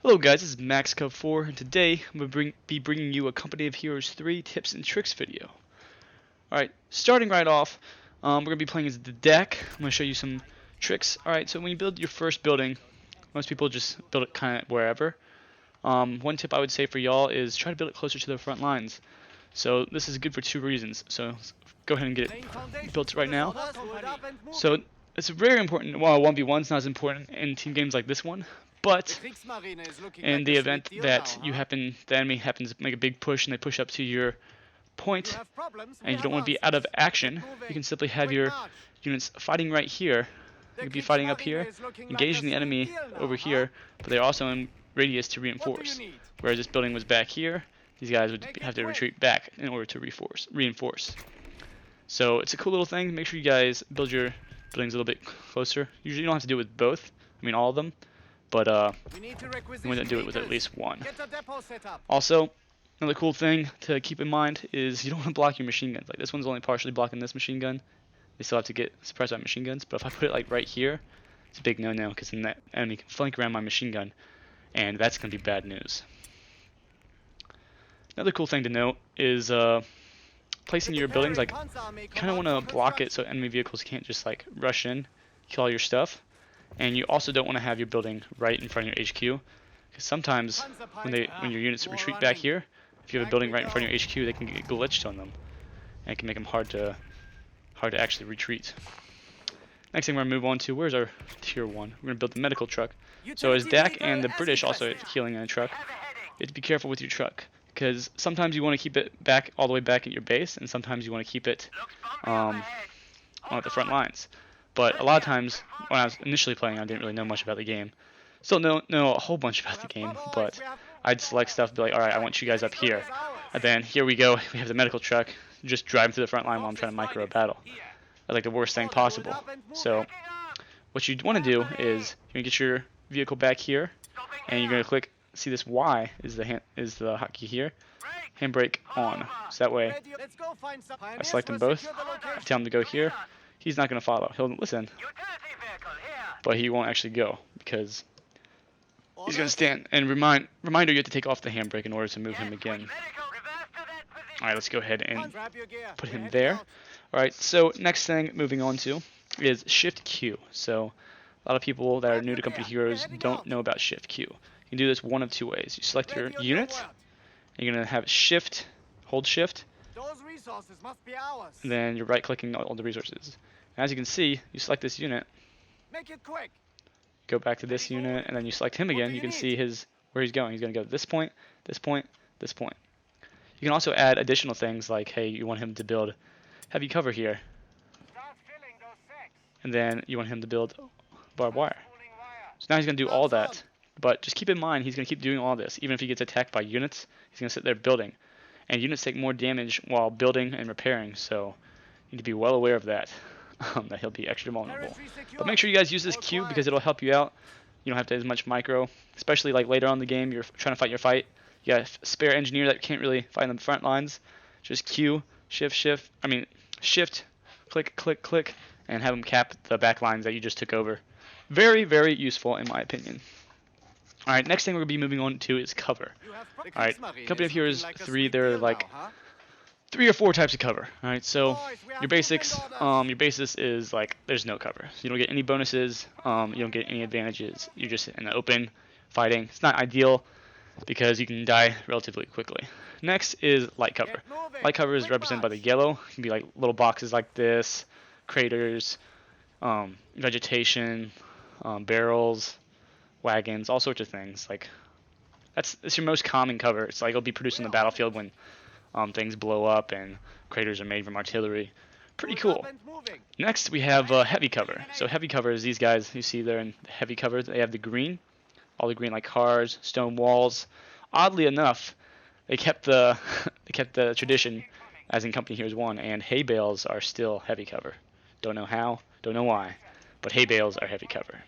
Hello guys, this is MaxCub4, and today I'm going to be bringing you a Company of Heroes 3 tips and tricks video. Alright, starting right off, we're going to be playing as the deck. I'm going to show you some tricks. Alright, so when you build your first building, most people just build it kind of wherever. One tip I would say for y'all is try to build it closer to the front lines. So this is good for two reasons. So go ahead and get it built right now. So it's very important. Well, 1v1 is not as important in team games like this one, but in the event that the enemy happens to make a big push and they push up to your point, and you don't want to be out of action, you can simply have your units fighting right here. You could be fighting up here, engaging the enemy over here, but they're also in radius to reinforce. Whereas this building was back here, these guys would have to retreat back in order to reinforce. So it's a cool little thing. Make sure you guys build your buildings a little bit closer. Usually you don't have to do it with both, I mean all of them, but you want to do it with at least one. Also, another cool thing to keep in mind is you don't want to block your machine guns. Like this one's only partially blocking this machine gun. They still have to get suppressed by machine guns, but if I put it like right here, it's a big no-no because then that enemy can flank around my machine gun, and that's going to be bad news. Another cool thing to note is placing your buildings, like you kind of want to block it so enemy vehicles can't just like rush in, kill all your stuff. And you also don't want to have your building right in front of your HQ, because sometimes when your units retreat back here, if you have a building right in front of your HQ, they can get glitched on them, and it can make them hard to actually retreat. Next thing we're gonna move on to, where's our tier 1? We're gonna build the medical truck. So as Dak and the British also healing in a truck, you have to be careful with your truck, because sometimes you want to keep it back all the way back at your base, and sometimes you want to keep it on the front lines. But a lot of times, when I was initially playing, I didn't really know much about the game. Still know a whole bunch about the game, but I'd select stuff, be like, alright, I want you guys up here. And then, here we go, we have the medical truck, just drive through the front line while I'm trying to micro a battle. That's like the worst thing possible. So, what you want to do is, you're going to get your vehicle back here, and you're going to click, see this Y is the hotkey here, handbrake on. So that way, I select them both, I tell him to go here. He's not going to follow. He'll listen, but he won't actually go because he's going to stand. And reminder, you have to take off the handbrake in order to move him again. Alright, let's go ahead and put him there. Alright, so next thing moving on to is Shift Q. So a lot of people that are new to Company Heroes don't know about Shift Q. You can do this one of two ways. You select your unit, and you're going to have Shift, hold Shift, and then you're right clicking all the resources. And as you can see, you select this unit, go back to this unit, and then you select him again. You can see where he's going. He's going to go to this point, this point, this point. You can also add additional things like, hey, you want him to build heavy cover here, and then you want him to build barbed wire. So now he's going to do all that, but just keep in mind he's going to keep doing all this. Even if he gets attacked by units, he's going to sit there building. And units take more damage while building and repairing, so you need to be well aware of that, that he'll be extra vulnerable. But make sure you guys use this Q because it'll help you out. You don't have to do as much micro, especially like later on in the game, you're trying to fight your fight. You got a spare engineer that can't really fight on the front lines. Just Q, shift, click, click, click, and have him cap the back lines that you just took over. Very, very useful in my opinion. Alright, next thing we're going to be moving on to is cover. Alright, Company of Heroes 3, there are like 3 or 4 types of cover. Alright, so your basics, your basis is like, there's no cover. So you don't get any bonuses, you don't get any advantages. You're just in the open, fighting. It's not ideal, because you can die relatively quickly. Next is light cover. Light cover is represented by the yellow. It can be like little boxes like this, craters, vegetation, barrels, wagons, all sorts of things. Like it's your most common cover. It's like it'll be produced on the battlefield when things blow up and craters are made from artillery. Pretty cool. Next we have heavy cover. So heavy cover is these guys you see there in heavy cover. They have the green, all the green like cars, stone walls. Oddly enough, they kept the tradition as in Company Heroes 1, and hay bales are still heavy cover. Don't know how, don't know why, but hay bales are heavy cover.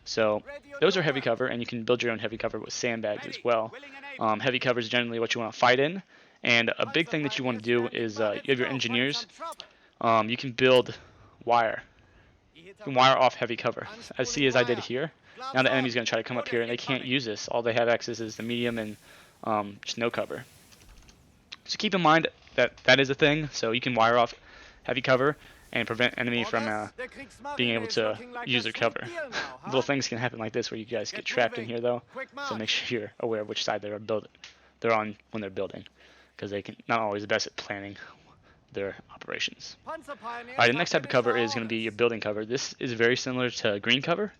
So those are heavy cover, and you can build your own heavy cover with sandbags as well. Heavy cover is generally what you want to fight in, and a big thing that you want to do is you have your engineers. You can build wire. You can wire off heavy cover, as I did here. Now the enemy's going to try to come up here, and they can't use this. All they have access is the medium and just no cover. So keep in mind that that is a thing, so you can wire off heavy cover and prevent enemy from being able to use their cover. Little things can happen like this where you guys get trapped in here though, so make sure you're aware of which side they're on when they're building, because they can not always the best at planning their operations. Alright, the next type of cover is going to be your building cover. This is very similar to green cover.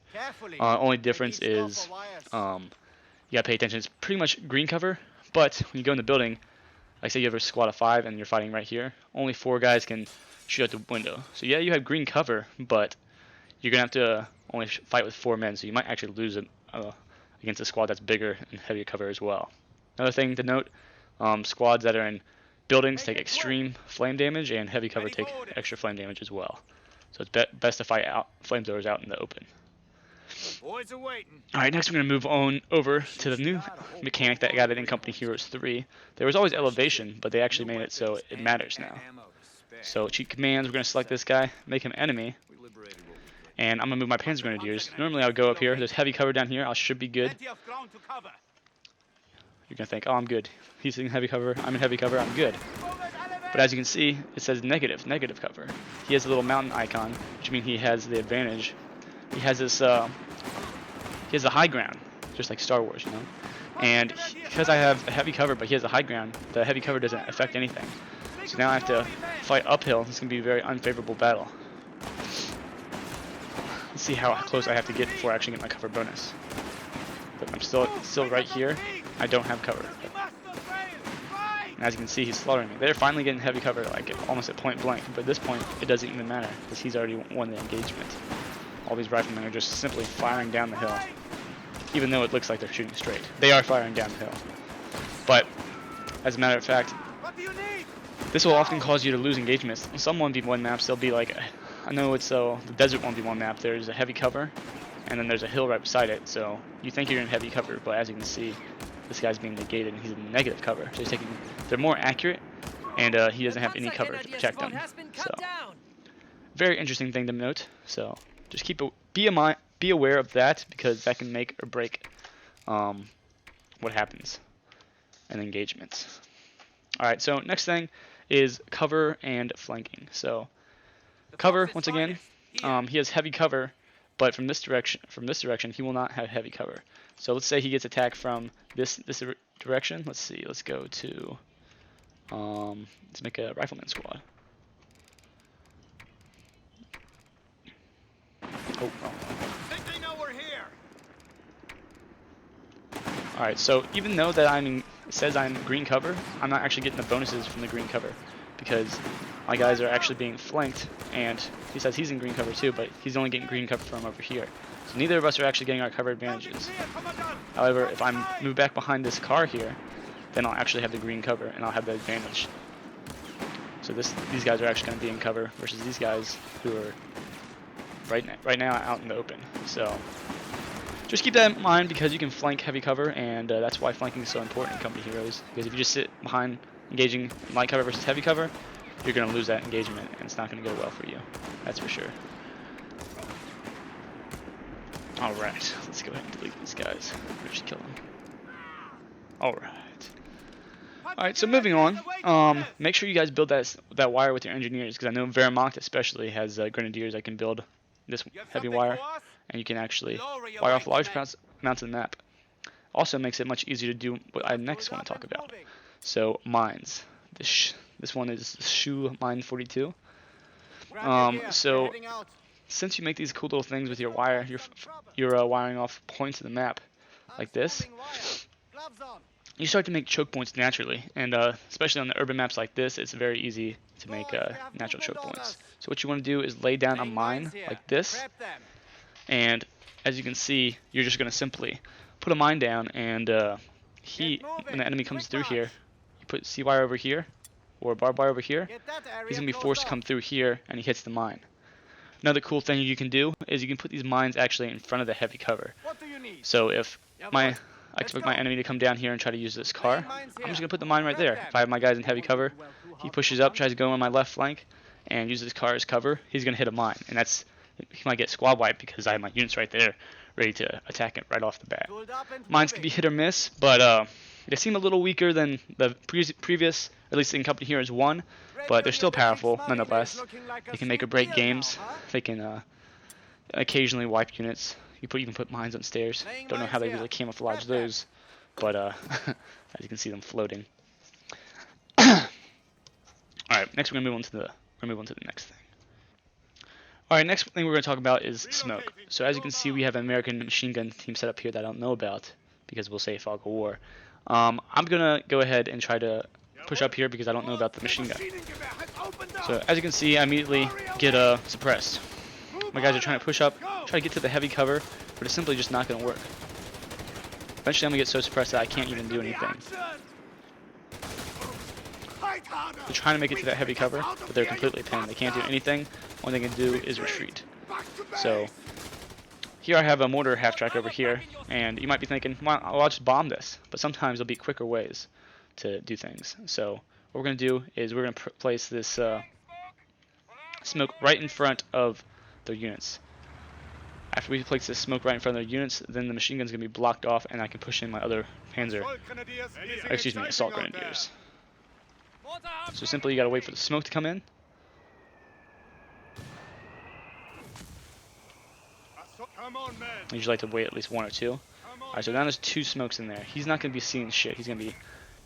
Only difference is you gotta pay attention. It's pretty much green cover, but when you go in the building, like say you have a squad of 5 and you're fighting right here, only 4 guys can shoot out the window. So yeah, you have green cover, but you're gonna have to only fight with 4 men, so you might actually lose against a squad that's bigger and heavier cover as well. Another thing to note, squads that are in buildings take extreme flame damage, and heavy cover take extra flame damage as well. So it's best to fight flamethrowers out in the open. Alright, next we're going to move on over to the new mechanic that got it in Company Heroes 3. There was always elevation, but they actually made it so it matters now. So cheat commands, we're going to select this guy, make him enemy, and I'm going to move my Panzer Grenadiers. Normally I would go up here, there's heavy cover down here, I should be good. You're going to think, oh, I'm good. He's in heavy cover, I'm in heavy cover, I'm good. But as you can see, it says negative cover. He has a little mountain icon, which means he has the advantage. He has this, he has the high ground, just like Star Wars, you know. And because I have a heavy cover, but he has a high ground, the heavy cover doesn't affect anything. So now I have to fight uphill. This is going to be a very unfavorable battle. Let's see how close I have to get before I actually get my cover bonus. But I'm still right here. I don't have cover. And as you can see, he's slaughtering me. They're finally getting heavy cover, like almost at point blank. But at this point, it doesn't even matter because he's already won the engagement. All these riflemen are just simply firing down the hill, even though it looks like they're shooting straight. They are firing down the hill. But as a matter of fact, this will often cause you to lose engagements. On some 1v1 maps, they'll be like, I know it's the desert 1v1 map. There's a heavy cover, and then there's a hill right beside it. So you think you're in heavy cover, but as you can see, this guy's being negated, and he's in negative cover. So they're more accurate, and he doesn't have any cover to protect them. So very interesting thing to note. So just be aware of that, because that can make or break what happens in engagements. Alright, so next thing is cover and flanking. So cover, once again, he has heavy cover, but from this direction he will not have heavy cover. So let's say he gets attacked from this direction. Let's see, let's go to let's make a rifleman squad. Oh, wrong. Alright, so even though that it says I'm green cover, I'm not actually getting the bonuses from the green cover, because my guys are actually being flanked, and he says he's in green cover too, but he's only getting green cover from over here. So neither of us are actually getting our cover advantages. However, if I move back behind this car here, then I'll actually have the green cover, and I'll have the advantage. So these guys are actually going to be in cover versus these guys who are right now out in the open. So just keep that in mind, because you can flank heavy cover, and that's why flanking is so important in Company Heroes. Because if you just sit behind engaging light cover versus heavy cover, you're going to lose that engagement, and it's not going to go well for you. That's for sure. Alright, let's go ahead and delete these guys. We should kill them. Alright. Alright, so moving on. Make sure you guys build that wire with your engineers, because I know Wehrmacht especially has grenadiers that can build this heavy wire, and you can actually wire off large amounts of the map. Also makes it much easier to do what I next want to talk about. So mines. This one is Shoe Mine 42. So since you make these cool little things with your wire, you're wiring off points of the map like this. You start to make choke points naturally, and especially on the urban maps like this, it's very easy to make natural choke points. So what you want to do is lay down a mine like this, and as you can see, you're just going to simply put a mine down, and when the enemy comes through here, you put C wire over here, or barbed wire over here, he's going to be forced to come through here, and he hits the mine. Another cool thing you can do is you can put these mines actually in front of the heavy cover. So if I expect my enemy to come down here and try to use this car, I'm just going to put the mine right there. If I have my guys in heavy cover, he pushes up, tries to go on my left flank, and uses this car as cover, he's going to hit a mine. And he might get squad wiped because I have my units right there, ready to attack it right off the bat. Mines can be hit or miss, but they seem a little weaker than the previous, at least in company here is 1, but they're still powerful nonetheless. They can make or break games. They can occasionally wipe units. You even put mines on stairs. Don't know how they really camouflage those, but as you can see them floating. All right, next we're gonna move on to the next thing. All right, next thing we're gonna talk about is smoke. So as you can see, we have an American machine gun team set up here that I don't know about because we'll say Fog of War. I'm gonna go ahead and try to push up here because I don't know about the machine gun. So as you can see, I immediately get suppressed. My guys are trying to push up, try to get to the heavy cover, but it's simply just not gonna work. Eventually, I'm gonna get so suppressed that I can't even do anything. They're trying to make it to that heavy cover, but they're completely pinned. They can't do anything. All they can do is retreat. So here I have a mortar half-track over here, and you might be thinking, well, I'll just bomb this. But sometimes there'll be quicker ways to do things. So what we're going to do is we're going to place this smoke right in front of their units. After we place this smoke right in front of their units, then the machine gun's going to be blocked off, and I can push in my other assault grenadiers. So simply you gotta wait for the smoke to come in. I usually like to wait at least 1 or 2. Alright, so now there's 2 smokes in there. He's not gonna be seeing shit. He's gonna be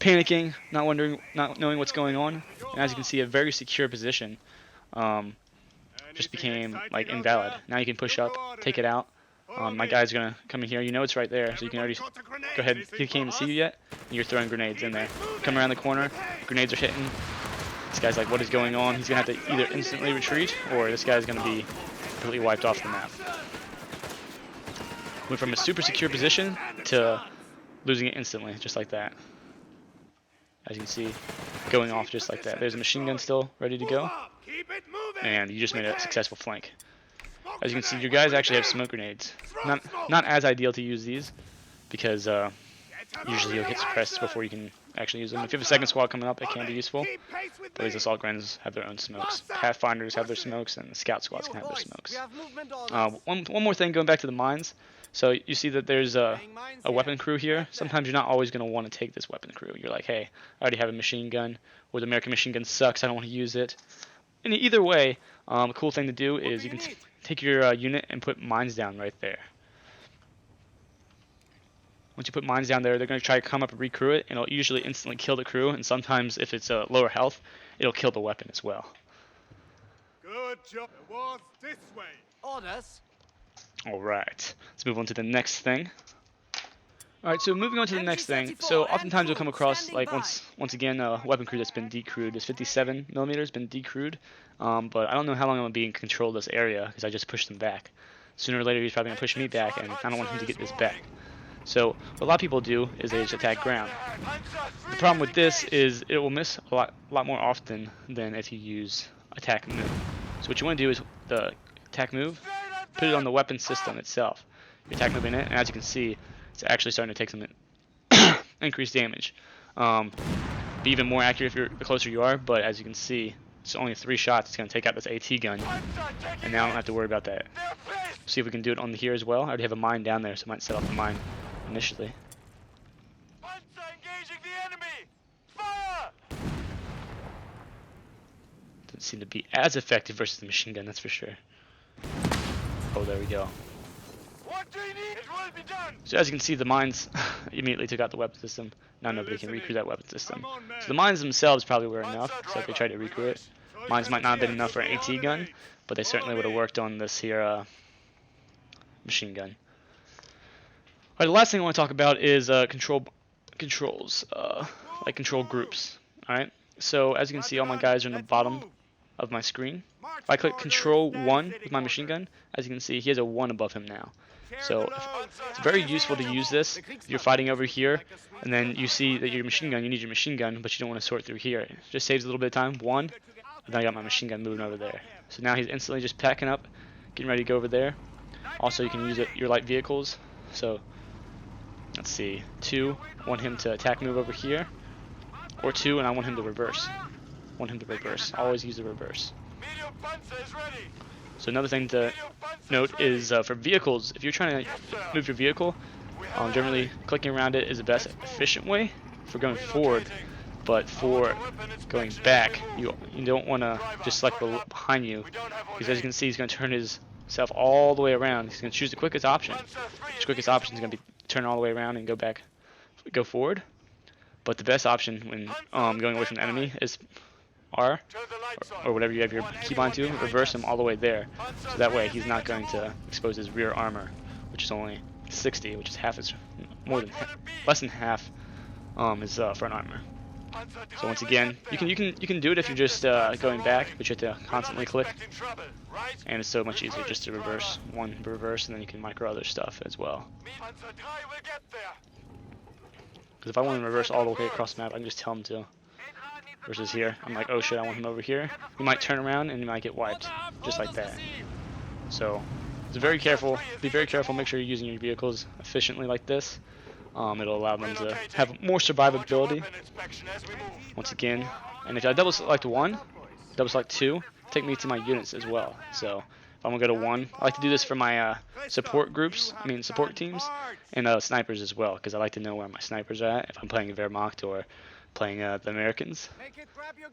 panicking, not knowing what's going on. And as you can see, a very secure position just became like invalid. Now you can push up, take it out. My guy's gonna come in here. You know it's right there, so you can already go ahead. He can't even see you yet, and you're throwing grenades in there. Come around the corner, grenades are hitting. This guy's like, what is going on? He's gonna have to either instantly retreat, or this guy's gonna be completely wiped off the map. Went from a super secure position to losing it instantly, just like that. As you can see, going off just like that. There's a machine gun still ready to go, and you just made a successful flank. As you can see, your guys actually have smoke grenades. Not as ideal to use these, because usually you'll get suppressed before you can actually use them. If you have a second squad coming up, it can be useful. But these assault guns have their own smokes. Pathfinders have their smokes, and the scout squads can have their smokes. One more thing, going back to the mines. So you see that there's a weapon crew here. Sometimes you're not always going to want to take this weapon crew. You're like, hey, I already have a machine gun, or the American machine gun sucks, I don't want to use it. And either way, a cool thing to do is you can take your unit and put mines down right there. Once you put mines down there, they're going to try to come up and recrew it, and it'll usually instantly kill the crew, and sometimes if it's lower health, it'll kill the weapon as well. Good job. It was this way. Orders. Alright, let's move on to the next thing. Alright, so moving on to the next thing. So oftentimes you'll come across, like, once again, a weapon crew that's been decrewed. This 57mm has been decrewed, but I don't know how long I'm going to be in control of this area, because I just pushed him back. Sooner or later he's probably going to push me back, and I don't want him to get this back. So what a lot of people do is they just attack ground. The problem with this is it will miss a lot more often than if you use attack move. So what you want to do is the attack move, put it on the weapon system itself. You attack move in it, and as you can see, it's actually starting to take some increased damage. Be even more accurate the closer you are, but as you can see, it's only 3 shots. It's going to take out this AT gun, and now I don't have to worry about that. See if we can do it on here as well. I already have a mine down there, so I might set off the mine initially. Doesn't seem to be as effective versus the machine gun, that's for sure. Oh, there we go. So as you can see, the mines immediately took out the weapon system. Now nobody can recrew that weapon system. So the mines themselves probably were enough, so if they tried to recrew it. Mines might not have been enough for an AT gun, but they certainly would have worked on this here machine gun. Alright, the last thing I want to talk about is controls, like control groups. Alright, so as you can see, all my guys are in the bottom of my screen. If I click Control 1 with my machine gun, as you can see, he has a 1 above him now. So it's very useful to use this if you're fighting over here, and then you see that your machine gun, you need your machine gun, but you don't want to sort through here. It just saves a little bit of time. 1, and then I got my machine gun moving over there. So now he's instantly just packing up, getting ready to go over there. Also, you can use your light vehicles. So let's see, 2, want him to attack move over here, or 2, and I want him to reverse. Want him to reverse. Always use the reverse. So another thing to note is for vehicles, if you're trying to move your vehicle, generally clicking around it is the best efficient way for going forward. But for going back, you don't want to just select behind you, because as you can see, he's going to turn himself all the way around. He's going to choose the quickest option. His quickest option is going to be turn all the way around and go forward. But the best option when going away from the enemy is R, or whatever you have your keybind to, reverse him all the way there. So that way he's not going to expose his rear armor, which is only 60, which is less than half his front armor. So once again, you can do it if you're just going back, but you have to constantly click, and it's so much easier just to reverse reverse, and then you can micro other stuff as well. Because if I want to reverse all the way across the map, I can just tell him to. Versus here, I'm like, oh shit, I want him over here. He might turn around and he might get wiped, just like that. So, be very careful. Make sure you're using your vehicles efficiently like this. It'll allow them to have more survivability. Once again, and if I double select 1, double select 2, take me to my units as well. So if I'm gonna go to 1, I like to do this for my support teams, and snipers as well, because I like to know where my snipers are at if I'm playing Wehrmacht or playing the Americans.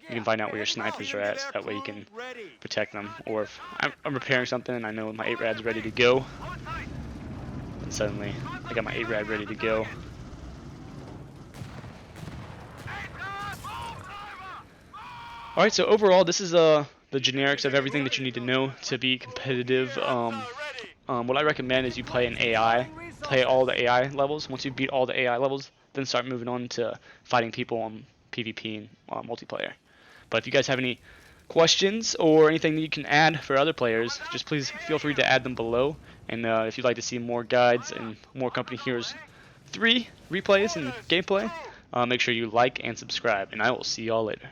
You can find out where your snipers are at, so that way you can protect them. Or if I'm repairing something and I know my 8-rad's ready to go, and suddenly I got my 8-rad ready to go. Alright, so overall this is the generics of everything that you need to know to be competitive. What I recommend is you play an AI, play all the AI levels. Once you beat all the AI levels, then start moving on to fighting people on PvP and multiplayer. But if you guys have any questions or anything that you can add for other players, just please feel free to add them below. And if you'd like to see more guides and more Company Heroes 3 replays and gameplay, make sure you like and subscribe. And I will see y'all later.